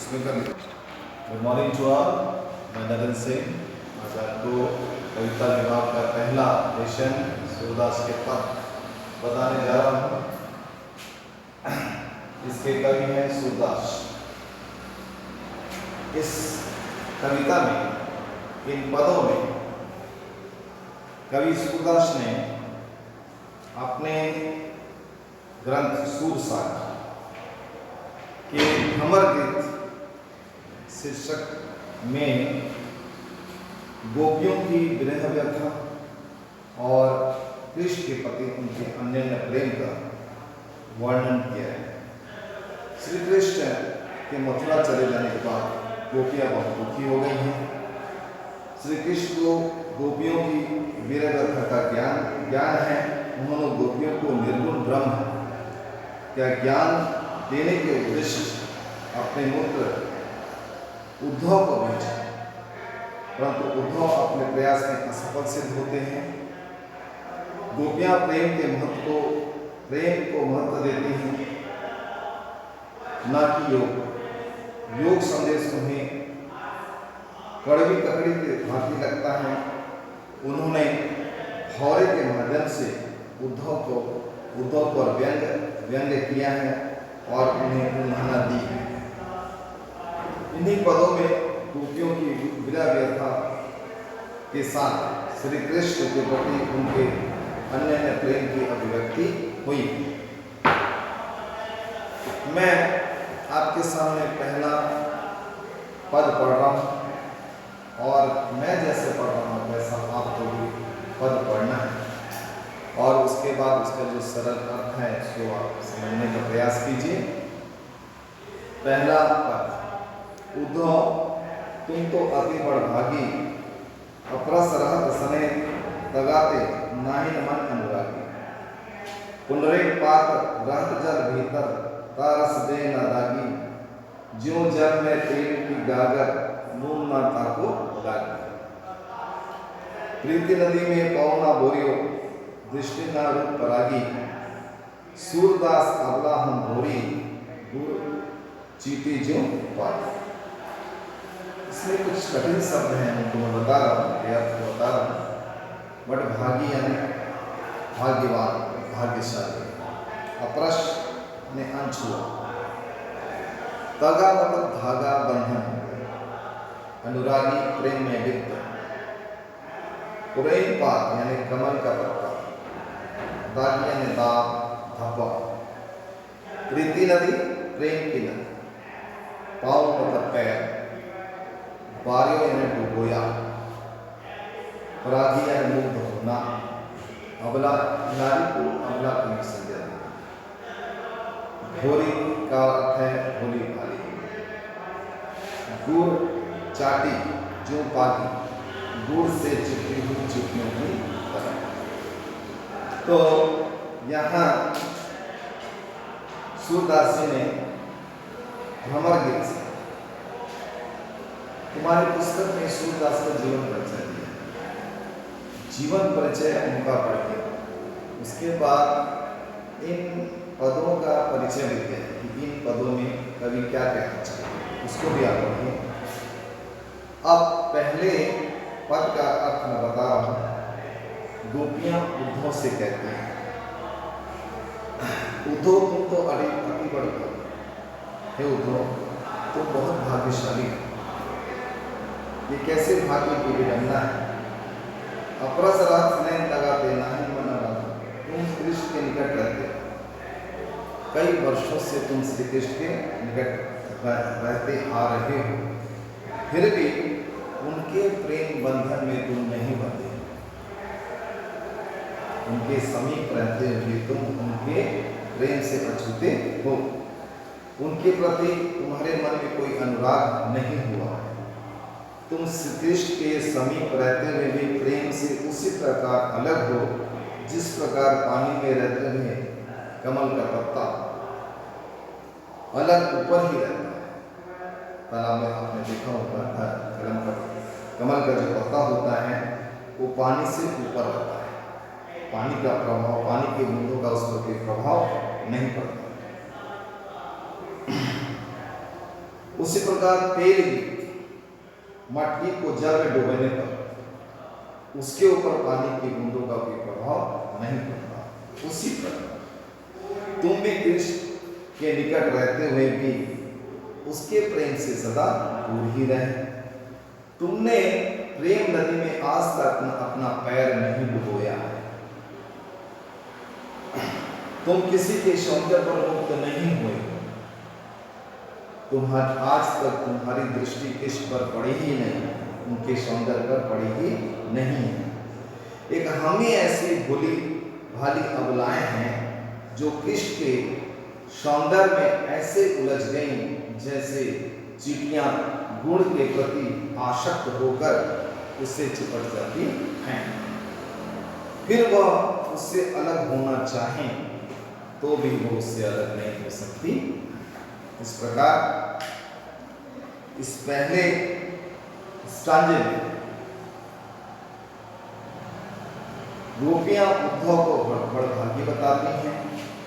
Good morning to all. मैं नरेंद्र सिंह आज आपको कविता विभाग का पहला लेसन सूरदास के पद बताने जा रहा हूँ। इसके कवि हैं सूरदास। इस कविता में, इन पदों में कवि सूरदास ने अपने ग्रंथ सूरसागर के भ्रमर गीत शीर्षक में गोपियों की विरह व्यथा और कृष्ण के प्रति उनके अनन्य प्रेम का वर्णन किया है। श्री कृष्ण के मथुरा चले जाने के बाद गोपियां बहुत दुखी हो गई हैं। श्री कृष्ण को गोपियों की विरह व्यथा का ज्ञान है। उन्होंने गोपियों को निर्गुण ब्रह्म का ज्ञान देने के उद्देश्य से अपने पुत्र उद्धव को भेजा, परंतु उद्धव अपने प्रयास में असफल सिद्ध होते हैं। गोपियां प्रेम को महत्व देती हैं, न कि योग संदेश उन्हें कड़वी ककड़ी के भांति लगता है। उन्होंने हौरे के माध्यम से उद्धव पर व्यंग्य किया है और उन्हें उल्हाना दी है। इन्हीं पदों में गोपियों की विरह व्यथा के साथ श्री कृष्ण के प्रति उनके अनन्य प्रेम की अभिव्यक्ति हुई। मैं आपके सामने पहला पद पढ़ रहा हूँ और मैं जैसे पढ़ रहा हूँ वैसा आपको भी पद पढ़ना है और उसके बाद उसका जो सरल अर्थ है उसको आप समझने का प्रयास कीजिए। पहला पद, उद्धव तुम तो अति बड़भागी, अपरस रहत सने तगाते नाहिन मन अनुरागी। पुनरेक पात रहत जल भीतर तारस दे न दागी। ज्यों जल में प्रेम की गागर नून न ताको गागी। प्रीति नदी में पौना बोरियो दृष्टि न रूप परागी। सूरदास अबला हम भोरी गुरु चीटी ज्यों पाई। इसमें कुछ कठिन शब्द हैं, उनको मैं बता रहा हूँ, अर्थ बता रहा हूँ। बट भागी यानी भाग्यवान, भाग्यशाली। अपरश ने अनछुआ। तगा मतलब धागा, बंधन। अनुरागी प्रेम में लिप्त। पुरैन पात यानी कमल का पत्ता। दागी यानी दाब, धब्बा। प्रीति नदी प्रेम की नदी। पाँव मतलब पैर। बारियों यानी डुबोया। अपराधी यानी मुंह धोना। अबला नारी को अबला की संज्ञा दी। भोरी का अर्थ है भोली भाली। गुड़ चाटी जो पागी, गुड़ से चिपकी हुई चिपकियों की तरह। तो यहाँ सूरदास जी ने भ्रमर गीत से तुम्हारी पुस्तक में सूरदास का जीवन परिचय दिया। जीवन परिचय उनका पढ़ के उसके बाद इन पदों का परिचय देते हैं कि इन पदों में कवि क्या कहना चाहिए, उसको भी आप पढ़िए। अब पहले पद का अर्थ मैं बता रहा हूँ। गोपियां उद्धव से कहते हैं, उद्धव तुम तो अति बड़ी हो। हे उद्धव तुम बहुत भाग्यशाली हो। ये कैसे भाग्य की विडंबना है। अपरस रात स्नेह लगाते नहीं मन लगा। तुम कृष्ण के निकट रहते, कई वर्षों से तुम श्री कृष्ण के निकट रहते आ रहे हो, फिर भी उनके प्रेम बंधन में तुम नहीं बंधे। उनके समीप रहते हुए तुम उनके प्रेम से अछूते हो। उनके प्रति तुम्हारे मन में कोई अनुराग नहीं हुआ। तुम श्री कृष्ण के समीप रहते हुए भी प्रेम से उसी प्रकार अलग हो जिस प्रकार पानी में रहते हुए कमल का पत्ता अलग ऊपर ही रहता है। तालाब में आपने देखा होगा कमल का जो पत्ता होता है वो पानी से ऊपर रहता है। पानी का प्रभाव, पानी के बूंदों का उस पर कोई प्रभाव नहीं पड़ता। उसी प्रकार तेल भी मटकी को जल में डुबाने पर उसके ऊपर पानी की बूंदों का कोई प्रभाव नहीं पड़ता। उसी प्रकार तुम भी कृष्ण के निकट रहते हुए भी उसके प्रेम से सदा दूर ही रहे। तुमने प्रेम नदी में आज तक अपना पैर नहीं डुबोया है। तुम किसी के सौंदर्य पर मुक्त नहीं हुए। आज तक तुम्हारी दृष्टि कृष्ण पर पड़ी ही नहीं, उनके सौंदर्य पर पड़ी ही नहीं है। एक हम ही ऐसी भोली भाली अबलाएं हैं जो कृष्ण के सौंदर्य में ऐसे उलझ गई जैसे चींटियां गुड़ के प्रति आसक्त होकर उससे चिपट जाती हैं। फिर वह उससे अलग होना चाहे तो भी वो उससे अलग नहीं हो सकती। इस प्रकार इस पहले स्टांजे में गोपियां उद्धव को बड़भागी बताती हैं,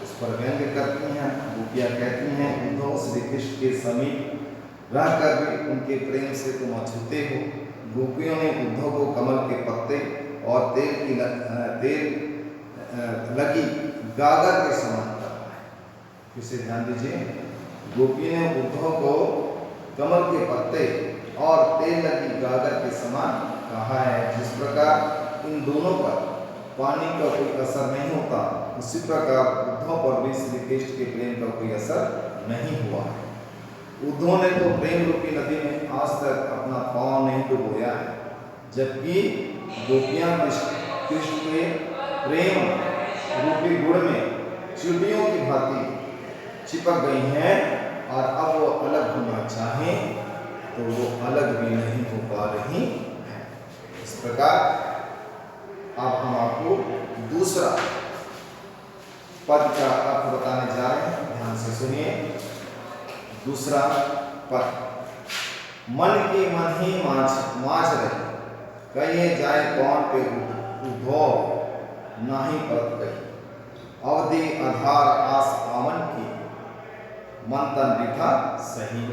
उस पर व्यंग्य करती हैं। गोपियां कहती हैं उद्धव श्री कृष्ण के समीप रहकर भी उनके प्रेम से तुम अछूते हो। गोपियों ने उद्धव को कमल के पत्ते और तेल लगी गागर के समान कहा है। इसे ध्यान दीजिए, गोपी ने उद्धव को कमल के पत्ते और तेल लगी गागर के समान कहा है। जिस प्रकार इन दोनों पर पानी का कोई असर नहीं होता, उसी प्रकार उद्धव पर भी श्री कृष्ण के प्रेम का कोई असर नहीं हुआ है। उद्धव ने तो प्रेम रूपी नदी में आज तक अपना पांव नहीं डुबोया है, जबकि गोपियां कृष्ण के प्रेम रूपी गुड़ में चींटियों की भांति चिपक गई हैं और अब वो अलग होना चाहें तो वो अलग भी नहीं हो पा रही हैं। इस प्रकार अब हम आपको दूसरा पद का अर्थ बताने जा रहे हैं, ध्यान से सुनिए। दूसरा पद, मन की मन ही मांझ रही, कहिए जाए कौन पे उद्धव नाही परत गई, अवधि आधार आस आवन की, मन तन बिठा सही।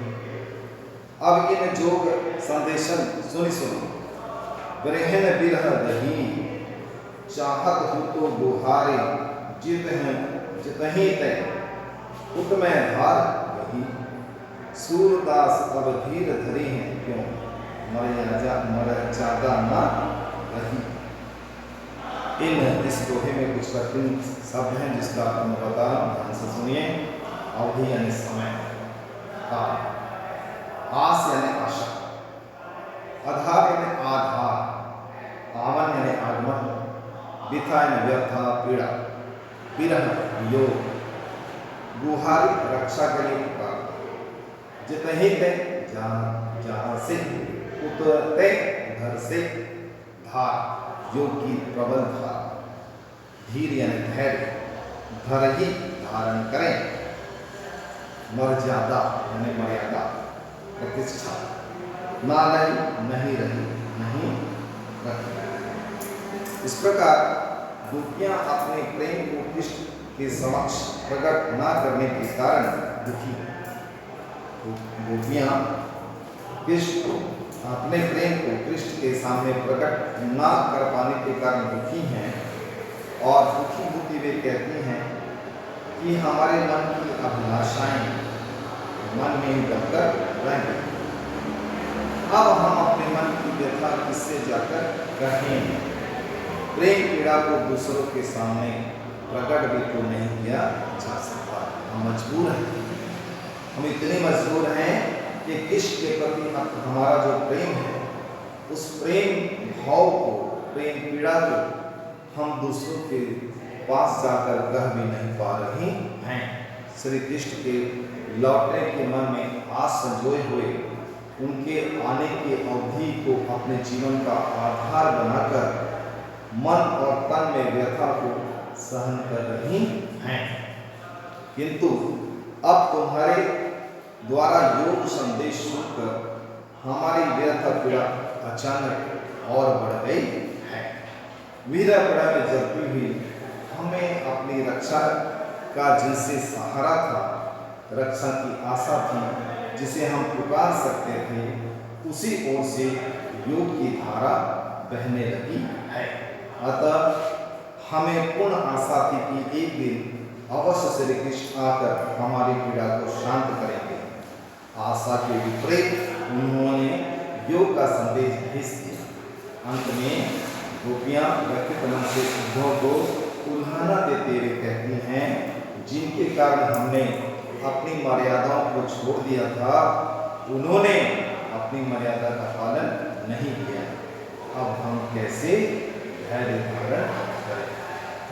अब इन जोग संदेशन सुनो, ग्रहण बिरह दही, चाहत हो तो गुहारे, जित हैं जितही तय, उत में धार वही, सूरदास अब धीर धरी हैं क्यों, मर जादा ना रही। इस दोहे में कुछ कठिन शब्द हैं जिसका आपको मैं बता रहा हूं, ध्यान से सुनिए। अवधि यानी समय, आस यानी आशा, आधार यानी आधार, आवन यानी आगमन, बिथा यानी व्यर्था पीड़ा, विरह योग, गुहारी रक्षा के लिए पुकार, जितने जहां से, उतरते घर से, धार योग की प्रबल धार, धीर यानी धैर्य, धर ही धारण करें, मर्यादा यानी मर्यादा, प्रतिष्ठा, ना रही नहीं रही नहीं रखी। इस प्रकार गोपियां अपने प्रेम को कृष्ण के समक्ष प्रकट न करने के कारण दुखी। गोपियां कृष्ण अपने प्रेम को कृष्ण के सामने प्रकट न कर पाने के कारण दुखी हैं, और दुखी होती वे कहती हैं कि हमारे मन की अभिलाषाएं मन में ही दबकर रह गई। अब हम अपने मन की व्यथा किससे जाकर कहें। प्रेम पीड़ा को दूसरों के सामने प्रकट भी तो नहीं किया जा सकता, हम मजबूर हैं। हम इतने मजबूर हैं कि कृष्ण के प्रति हमारा जो प्रेम है, उस प्रेम भाव को, प्रेम पीड़ा को हम दूसरों के पास जाकर कह भी नहीं पा रही हैं। श्री कृष्ण के लौटने के मन में आस संजोए हुए उनके आने की अवधि को अपने जीवन का आधार बनाकर मन और तन में व्यथा को सहन कर रही हैं। किंतु अब तुम्हारे द्वारा योग संदेश सुनकर हमारी व्यथा पीड़ा अचानक और बढ़ गई है। वीरा पीड़ा में जलती हुई हमें अपनी रक्षा का जिनसे सहारा था, रक्षा की आशा थी, जिसे हम पुकार सकते थे, उसी ओर से योग की धारा बहने लगी है। अतः हमें पूर्ण आशा थी कि एक दिन अवश्य श्री कृष्ण आकर हमारी पीड़ा को शांत करेंगे। आशा के विपरीत उन्होंने योग का संदेश भेज दिया। अंत में गोपियां व्यक्तित्व मन से उद्धव को उल्हाना देते हुए कहती हैं, जिनके कारण हमने अपनी मर्यादाओं को छोड़ दिया था, उन्होंने अपनी मर्यादा का पालन नहीं किया। अब हम कैसे धैर्य धारण करें?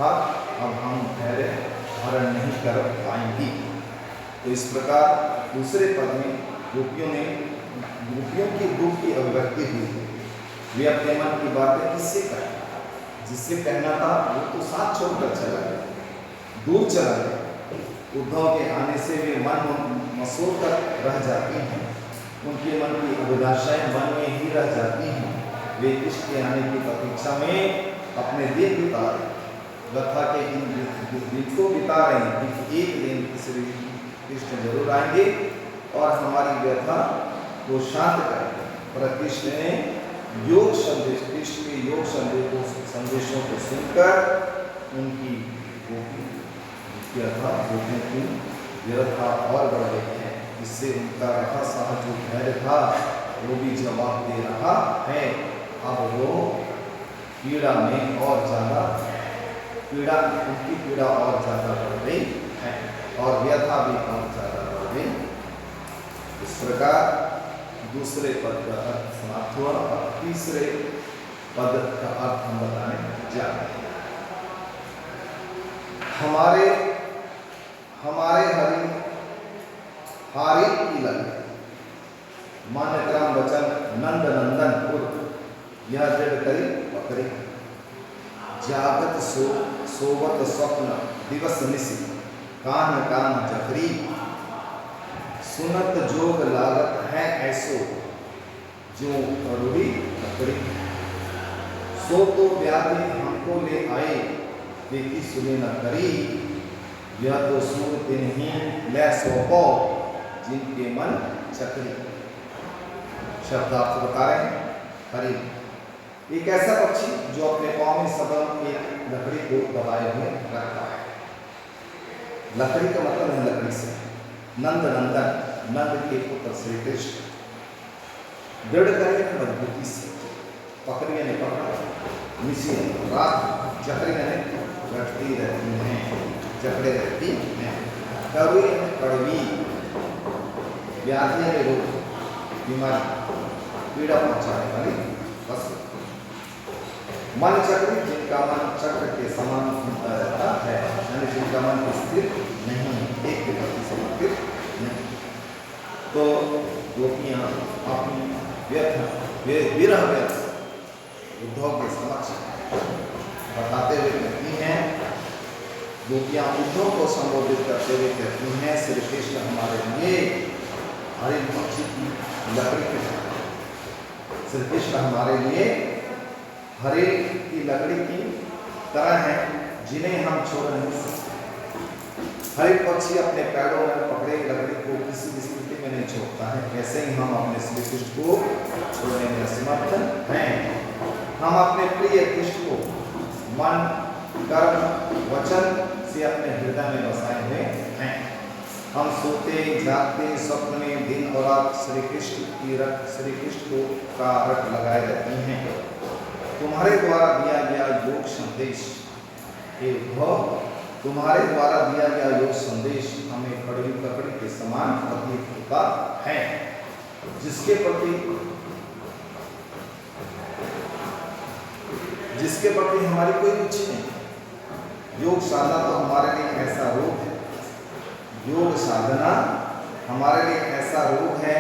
अब हम धैर्य धारण नहीं कर पाएंगी। तो इस प्रकार दूसरे पद में गोपियों की दुख की अभिव्यक्ति हुई। वे अपने मन की बातें किससे कहें? जिससे कहना था वो तो साथ छोड़कर चला गया, दूर चला गया। उद्धव के आने से वे मन मसोर कर रह जाती हैं। उनके मन की अभिलाषाएं मन में ही रह जाती हैं। वे कृष्ण के आने की प्रतीक्षा में अपने दिन बिता रहे, व्यथा के इन दिन को बिता रहे हैं कि एक दिन श्री कृष्ण जरूर आएंगे और हमारी व्यथा को शांत करेंगे। पर कृष्ण ने योग संदेश, कृष्ण के योग संदेशों को सुनकर उनकी गोपियों की व्यथा और बढ़ गई है। इससे उनका रखा साहब जो धैर्य था वो भी जवाब दे रहा है। अब वो पीड़ा में और ज्यादा उनकी पीड़ा और ज्यादा बढ़ गई है और व्यथा भी और ज्यादा बढ़ गई। इस प्रकार दूसरे पद का अर्थ समाप्त हुआ और तीसरे पद का अर्थ हम बताने जा रहे हैं। हमारे हारी की लग मान्य क्रम वचन नंद नंदन पुर, यह दृढ़ करी पकड़ी। जागत सोवत स्वप्न दिवस निशि, कान कान जफरी। सुनत जोग लागत है ऐसो, जो करुड़ी पकड़ी। सो तो व्याधि हमको ले आए, देखी सुने न करी। यह तो सूर दिन ही ले सौंपो, जिनके मन चक्री। शब्द आपको बता रहे हैं। हरि एक ऐसा पक्षी जो अपने पाँव में सबल एक लकड़ी को दबाए हुए रखता है। लकड़ी का मतलब है लकड़ी से। नंद नंदन, नंद के पुत्र श्री कृष्ण दृढ़ करके मजबूती से पकड़िए ने पकड़ा, निशी रात जकड़िए ने रटती रहती हैं, जकड़े रहती हैं। करुई में कड़वी, व्याधि में रोग, बीमारी, पीड़ा पहुंचाने वाली वस्तु। मन चक्र, जिनका मन चक्र के समान घूमता रहता है, यानी जिनका मन स्थिर नहीं, एक के प्रति समर्पित नहीं। तो गोपियां अपनी विरह व्यथ उद्धव के समक्ष बताते हुए कहती हैं, गोपियां उद्धव को संबोधित करते हुए कहती हैं, श्री कृष्ण हमारे लिए हरि पक्षी की लकड़ी के, श्री कृष्ण हमारे लिए हरे की लकड़ी की तरह है, जिन्हें हम छोड़ नहीं सकते। हर एक पक्षी अपने पैरों में पकड़े लकड़ी को किसी भी स्थिति में नहीं छोड़ता है, ऐसे ही हम अपने श्री कृष्ण को छोड़ने में असमर्थ हैं। हम अपने प्रिय कृष्ण को मन, कर्म, वचन से अपने हृदय में बसाए हुए हैं। हम सोते जागते स्वप्न में दिन और रात श्री कृष्ण को का रट लगाए रहती हैं। तुम्हारे द्वारा दिया गया योग संदेश हे उद्धव, तुम्हारे द्वारा दिया गया योग संदेश हमें कड़वी लकड़ी के समान प्रतीत होता है, जिसके प्रति हमारी कोई रुचि नहीं। योग साधना तो हमारे लिए ऐसा रोग है, योग साधना हमारे लिए ऐसा रोग है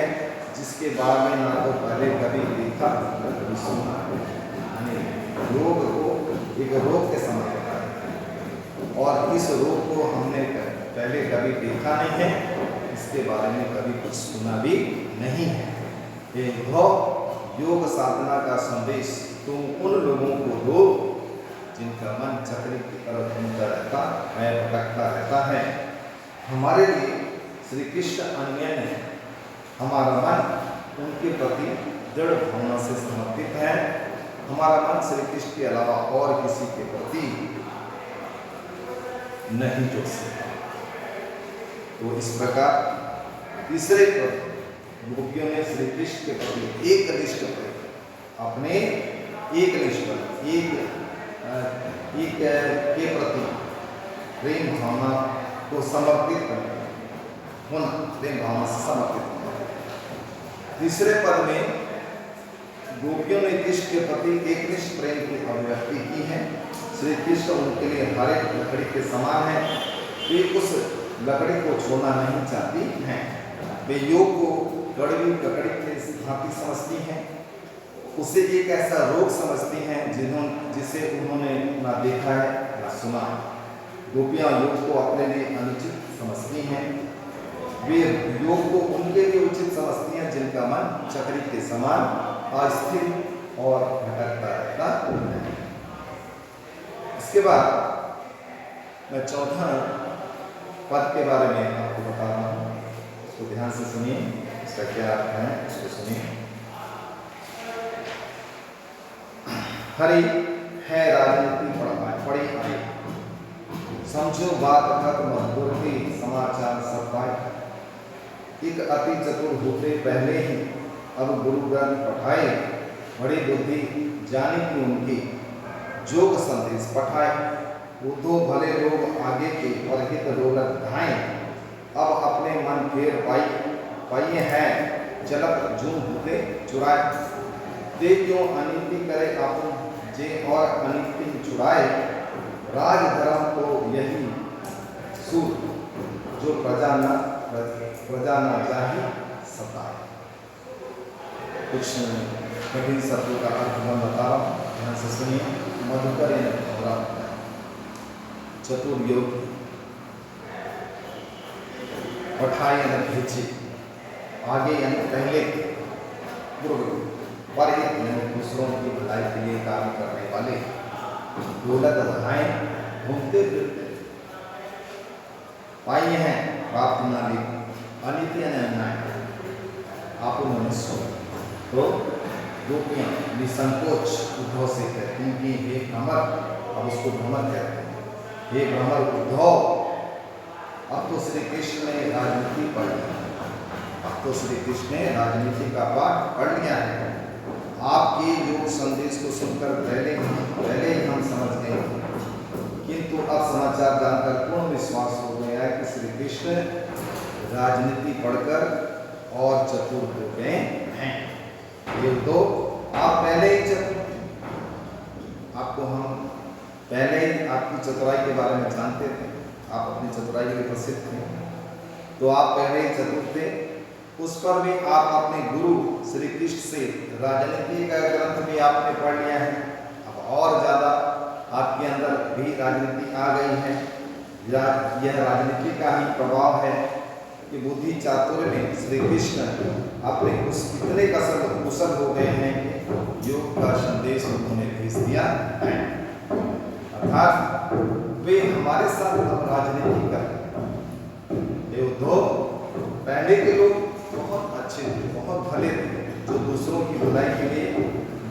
जिसके बारे में ना तो पहले कभी देखा कभी सुना। योग को एक रोग के समान होता है और इस रोग को हमने पहले कभी देखा नहीं है, इसके बारे में कभी कुछ सुना भी नहीं है। योग साधना का संदेश तुम उन लोगों को दो जिनका मन चक्री की तरफ घूमता रहता है, भटकता रहता है। हमारे लिए श्री कृष्ण अन्य है, हमारा मन उनके प्रति दृढ़ भावना से समर्पित है। हमारा मन श्री कृष्ण के अलावा और किसी के प्रति नहीं जुड़ सकता। तो इस प्रकार तीसरे पद गोपियों ने श्री कृष्ण के प्रति एक निष्ठ अपने एक निष्ठ एक के प्रति प्रेम भावना को समर्पित होना, प्रेम भावना से समर्पित होना। तीसरे पद में गोपियों ने कृष्ण के प्रति एकनिष्ठ प्रेम की अभिव्यक्ति की है। श्री कृष्ण उनके लिए हर एक लकड़ी के समान है। वे उस लकड़ी को छोड़ना नहीं चाहती हैं। वे योग को कड़वी लकड़ी के भांति समझती हैं। उसे एक ऐसा रोग समझती हैं जिसे उन्होंने ना देखा है ना सुना। गोपियां योग को अपने लिए अनुचित समझती हैं। वे योग को उनके लिए उचित समझती हैं जिनका मन चक्री के समान अस्थिर और भटकता रहता है। इसके बाद मैं चौथा पद के बारे में आपको बता रहा हूँ, उसको ध्यान से सुनिए, इसका क्या अर्थ है उसको सुनिए। हरि है राजनीति पड़ी आई, समझो बात खत्म दुर्ति समाचार सब पाए। एक अति चतुर होते पहले ही अब गुरु ग्रंथ पठाए, बड़ी बुद्धि जाने की उनकी जोग संदेश पठाए। वो दो भले लोग आगे के और हित रोलक धाएं, अब अपने मन फेर पाइए हैं जलक जून होते चुराए। ते क्यों अनीति करे आप जे और अनीति छुड़ाए, राज धर्म तो यही सूर जो प्रजा न जाहि सताए। कुछ कठिन शब्दों का अर्थ मैं बता रहा हूँ, ध्यान से सुनिए। मधुकर चतुर योग पठाए न भेजे, आगे यानी पहले पूर्व पर दूसरों की भलाई के लिए काम करने वाले दौलत धाएं घूमते फिरते पाइए हैं प्राप्त न ली अनित्य अन्याय आप मनुष्य। तो गोपियां निसंकोच उद्धव से कहती कि हे भ्रमर, अब उसको भ्रमर कहते हैं, हे भ्रमर उद्धव, अब तो श्री कृष्ण ने राजनीति पढ़ ली, अब तो श्री कृष्ण ने राजनीति का पाठ पढ़ लिया है। आपके योग संदेश को सुनकर पहले ही हम समझ गए, किंतु अब समाचार जानकर पूर्ण विश्वास हो गया है कि श्री कृष्ण राजनीति पढ़कर और चतुर हो गए हैं। ये तो आप पहले ही चतुर, आपको हम पहले ही आपकी चतुराई के बारे में जानते थे, आप अपनी चतुराई के लिए प्रसिद्ध थे, तो आप पहले ही चतुर थे। उस पर भी आप अपने गुरु श्री कृष्ण से राजनीति का ग्रंथ भी आपने पढ़ लिया है। अब और ज्यादा आपके अंदर भी राजनीति आ गई है। यह राजनीति का ही प्रभाव है कि बुद्धि चातुर्य में श्री कृष्ण अपने कितने कुशल हो गए हैं कि योग का संदेश उन्होंने भेज दिया है। अर्थात वे हमारे साथ अब राजनीति कर रहे हैं। उद्धव, पहले के लोग बहुत अच्छे थे, बहुत भले थे, जो दूसरों की भलाई के लिए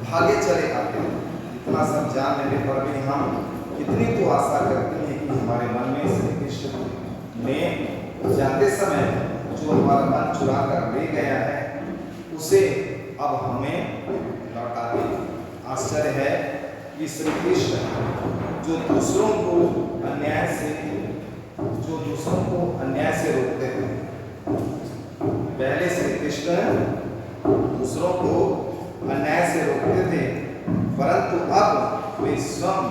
भागे चले आते थे। इतना सब जान लेने पर भी हम कितनी तो आशा करते हैं कि हमारे मन में श्री कृष्ण ने जाते समय जो हमारा मन चुरा कर ले गया है उसे अब हमें लौटा दे। आश्चर्य है कि श्री कृष्ण जो दूसरों को अन्याय से रोकते थे, पहले श्री कृष्ण दूसरों को अन्याय से रोकते थे, परंतु अब वे स्वयं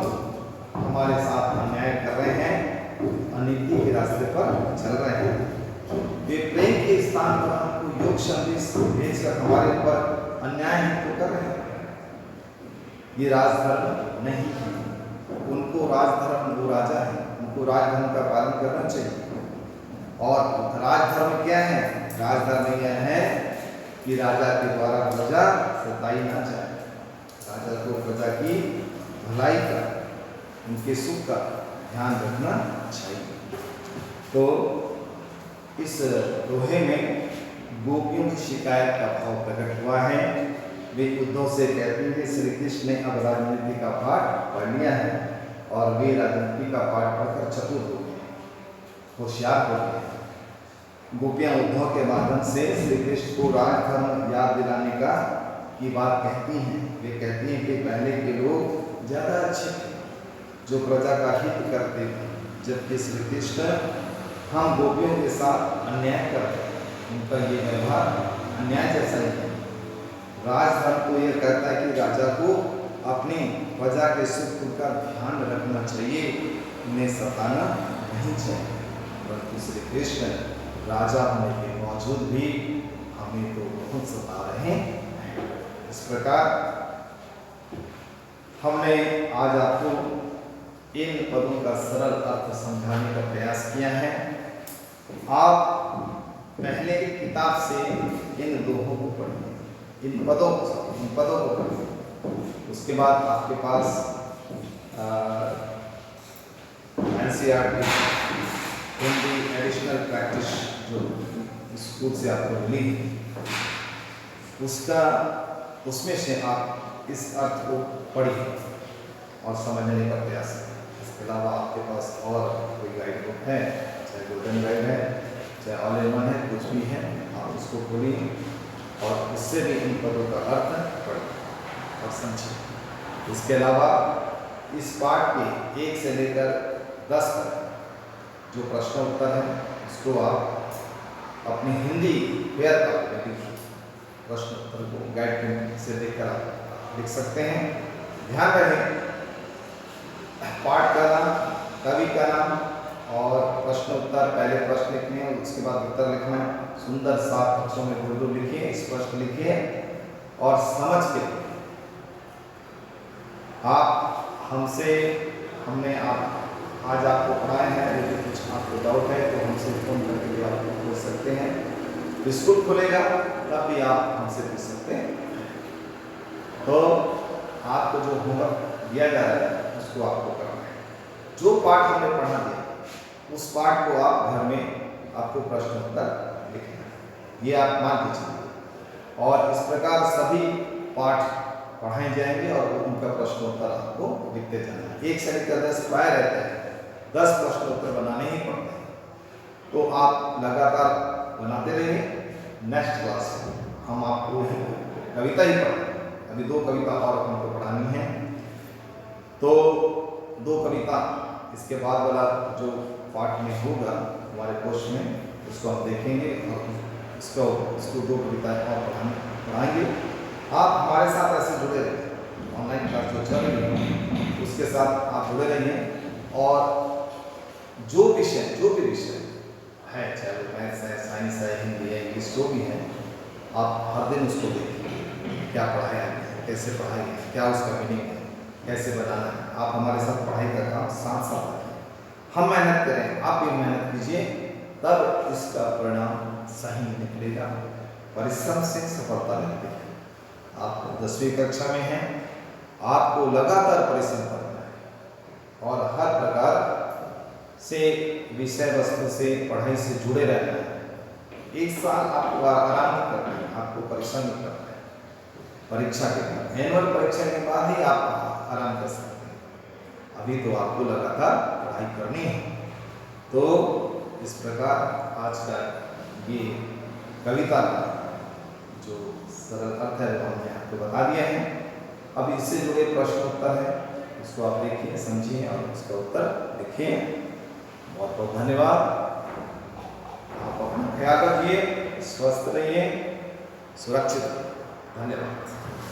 हमारे साथ अन्याय कर रहे हैं, अनीति के रास्ते पर चल रहे हैं। वे प्रेम के स्थान पर हमको योग संदेश भेजकर हमारे ऊपर अन्याय तो कर रहे हैं। ये राजधर्म नहीं है, उनको राजधर्म, वो राजा है, उनको राजधर्म का पालन करना चाहिए। और राजधर्म क्या है? राजधर्म यह है कि राजा के द्वारा प्रजा सताई ना जाए, राजा को प्रजा की भलाई का, उनके सुख का ध्यान रखना चाहिए। तो इस दोहे में गोपियों की शिकायत का भाव प्रकट हुआ है। वे उद्धव से कहती हैं श्री कृष्ण ने अब राजनीति का पाठ पढ़ लिया है और वे राजनीति का पाठ पढ़कर चतुर हो गए, होशियार हो गए। गोपियां उद्धव के माध्यम से श्री कृष्ण को राजधर्म याद दिलाने की बात कहती हैं। वे कहती हैं कि पहले के लोग ज़्यादा अच्छे थे जो प्रजा का हित करते थे, जबकि श्री कृष्ण हम गोपियों के साथ अन्याय करते हैं। उनका ये व्यवहार अन्याय जैसा ही है। राजधर्म तो यह कहता है कि राजा को अपनी प्रजा के सुख का ध्यान रखना चाहिए, उन्हें सताना नहीं चाहिए। परंतु श्री कृष्ण राजा होने के बावजूद भी हमें तो बहुत सता रहे हैं। इस प्रकार हमने आज आपको इन पदों का सरल अर्थ समझाने का प्रयास किया है। आप पहले की किताब से इन दोहों को पढ़िए, इन पदों को पढ़िए। उसके बाद आपके पास NCERT हिंदी एडिशनल प्रैक्टिस जो स्कूल से आपको मिली उसमें से आप इस अर्थ को पढ़िए और समझने का प्रयास करें। इसके अलावा आपके पास और कोई गाइड बुक है, चाहे गोल्डन गाइड है, चाहे ऑल इन वन है, कुछ भी है, आप उसको खोलिए और उससे भी इन पदों का अर्थ पढ़िए और समझिए। इसके अलावा इस पाठ के 1 से लेकर 10 तक जो प्रश्न उत्तर है उसको आप अपनी हिंदी फेयर पर लिखिए। प्रश्न उत्तर को गाइड से देखकर आप लिख सकते हैं। ध्यान रखें, पाठ का नाम, कवि का नाम और प्रश्न उत्तर, पहले प्रश्न लिखने हैं उसके बाद उत्तर लिखना है। सुंदर साफ अक्षरों में उर्दू लिखिए, स्पष्ट लिखिए और समझ के हमने आज आपको पढ़ाए हैं। यदि कुछ आपको डाउट है तो हमसे फोन करके भी आप पूछ सकते हैं। स्कूल खुलेगा तब भी आप हमसे पूछ सकते हैं। तो आपको जो होमवर्क दिया जा रहा है उसको आपको करना है। जो पाठ हमने पढ़ा दिया उस पाठ को आप घर में आपको प्रश्न उत्तर लिखना है, ये आप मान लीजिए। और इस प्रकार सभी पाठ पढ़ाए जाएंगे और उनका प्रश्न उत्तर आपको लिखते जाना है। 1 से लेकर 10 प्राय रहता है, 10 प्रश्न उत्तर बनाने ही पड़ते हैं। तो आप लगातार बनाते रहिए। नेक्स्ट क्लास में हम आपको कविता ही पढ़ाएंगे। अभी 2 कविता और हमको पढ़ानी है, तो 2 कविता इसके बाद वाला जो पाठ में होगा हमारे कोर्स में उसको हम देखेंगे और इसको 2 कविताएं और पढ़ाएंगे। आप हमारे साथ ऐसे जुड़े रहिए, ऑनलाइन क्लास जो चल रही है उसके साथ आप जुड़े रहिए और जो भी विषय है, चाहे वो मैथ्स है, साइंस है, हिंदी है, इंग्लिश, जो भी है, आप हर दिन उसको देखिए। क्या पढ़ाया है, कैसे पढ़ाई है, क्या उसका मीनिंग है, कैसे बनाना है। आप हमारे साथ पढ़ाई का काम साथ साथ रखें। हम मेहनत करें, आप भी मेहनत कीजिए, तब इसका परिणाम सही निकलेगा। परिश्रम से सफलता मिलती है। आप 10वीं कक्षा में हैं, आपको लगातार परिश्रम करना है और हर प्रकार से विषय वस्तु से पढ़ाई से जुड़े रहना है। 1 साल आपको आराम नहीं करना है, आपको परिश्रम नहीं करना है। परीक्षा के बाद, एनुअल परीक्षा के बाद ही आप आराम कर सकते हैं। अभी तो आपको लगातार पढ़ाई करनी है। तो इस प्रकार आज का ये कविता का जो सरल अर्थ है वो हमने आपको बता दिया है। अब इससे जुड़े प्रश्न उत्तर है, उसको आप देखिए, समझिए और उसका उत्तर लिखिए। बहुत बहुत धन्यवाद। आप अपना ख्याल रखिए, स्वस्थ रहिए, सुरक्षित रहिए। धन्यवाद।